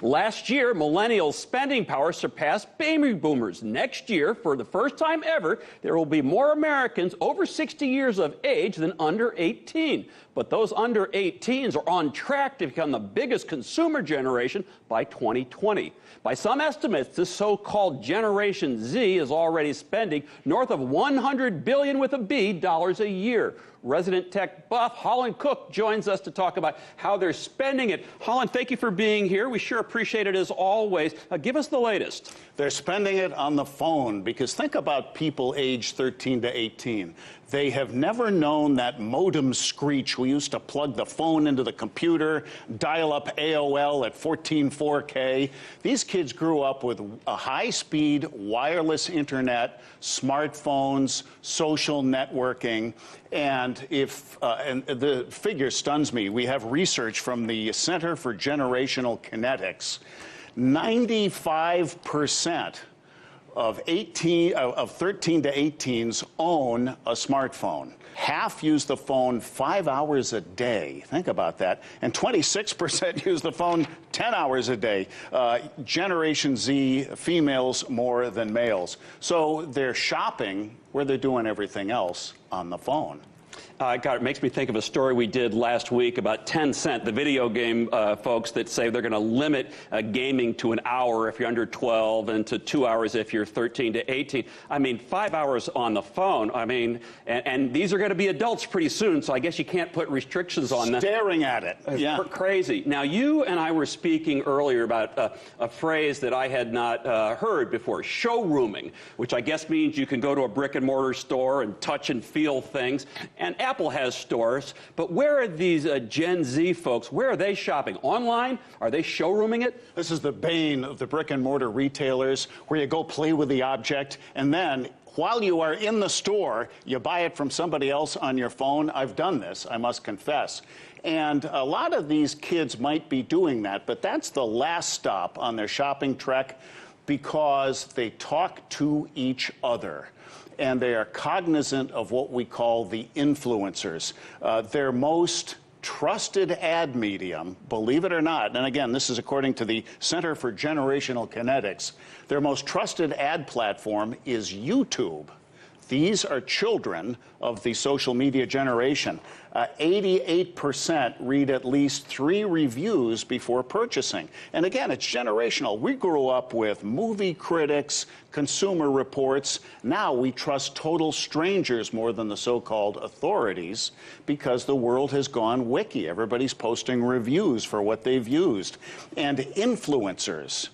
Last year, Millennials' spending power surpassed baby boomers. Next year, for the first time ever, there will be more Americans over 60 years of age than under 18. But those under 18s are on track to become the biggest consumer generation by 2020. By some estimates, this so-called Generation Z is already spending north of $100 billion with a B dollars a year. Resident tech buff Holland Cooke joins us to talk about how they're spending it. Holland, thank you for being here. We sure appreciate it as always. Give us the latest. They're spending it on the phone because think about people aged 13 to 18. They have never known that modem screech. We used to plug the phone into the computer, dial up AOL at 14.4K. These kids grew up with a high-speed wireless internet, smartphones, social networking, and and the figure stuns me. We have research from the Center for Generational Kinetics. 95% of 13 to 18s own a smartphone. Half use the phone 5 hours a day. Think about that. And 26% use the phone 10 hours a day. Generation Z, females more than males. So they're shopping where they're doing everything else on the phone. God, it makes me think of a story we did last week about Tencent, the video game folks that say they're going to limit gaming to an hour if you're under 12 and to 2 hours if you're 13 to 18. I mean, 5 hours on the phone. I mean, and these are going to be adults pretty soon, so I guess you can't put restrictions on them. Staring at it. Yeah. Crazy. Now, you and I were speaking earlier about a phrase that I had not heard before, showrooming, which I guess means you can go to a brick-and-mortar store and touch and feel things. And Apple has stores, but where are these Gen Z folks? Where are they shopping? Online? Are they showrooming it? This is the bane of the brick-and-mortar retailers, where you go play with the object, and then while you are in the store, you buy it from somebody else on your phone. I've done this, I must confess. And a lot of these kids might be doing that, but that's the last stop on their shopping trek because they talk to each other. And they are cognizant of what we call the influencers. Their most trusted ad medium, believe it or not, and again, this is according to the Center for Generational Kinetics, their most trusted ad platform is YouTube. These are children of the social media generation. 88% read at least 3 reviews before purchasing. And again, it's generational. We grew up with movie critics, consumer reports. Now we trust total strangers more than the so-called authorities because the world has gone wiki. Everybody's posting reviews for what they've used. And influencers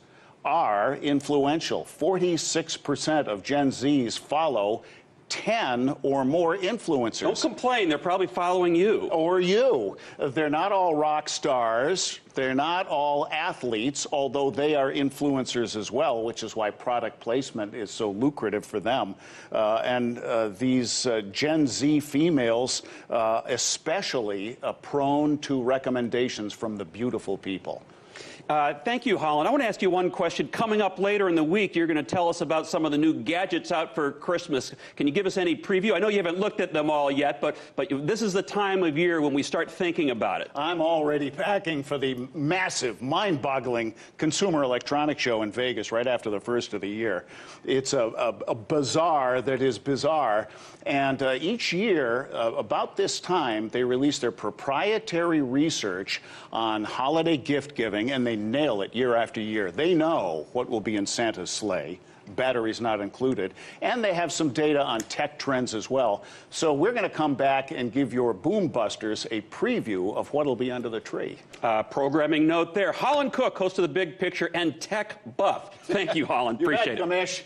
are influential. 46% of Gen Zs follow 10 or more influencers. Don't complain, they're probably following you. Or you. They're not all rock stars. They're not all athletes, although they are influencers as well, which is why product placement is so lucrative for them. These Gen Z females, especially prone to recommendations from the beautiful people. Thank you, Holland. I want to ask you one question. Coming up later in the week, you're going to tell us about some of the new gadgets out for Christmas. Can you give us any preview? I know you haven't looked at them all yet, but this is the time of year when we start thinking about it. I'm already packing for the massive, mind-boggling Consumer Electronics Show in Vegas right after the first of the year. It's a bazaar that is bizarre. And each year, about this time, they release their proprietary research on holiday gift giving, and they nail it year after year. They know what will be in Santa's sleigh, batteries not included, and they have some data on tech trends as well. So we're going to come back and give your boom busters a preview of what will be under the tree. Programming note there. Holland Cooke, host of The Big Picture and Tech Buff. Thank you, Holland. Appreciate it. Gamesh.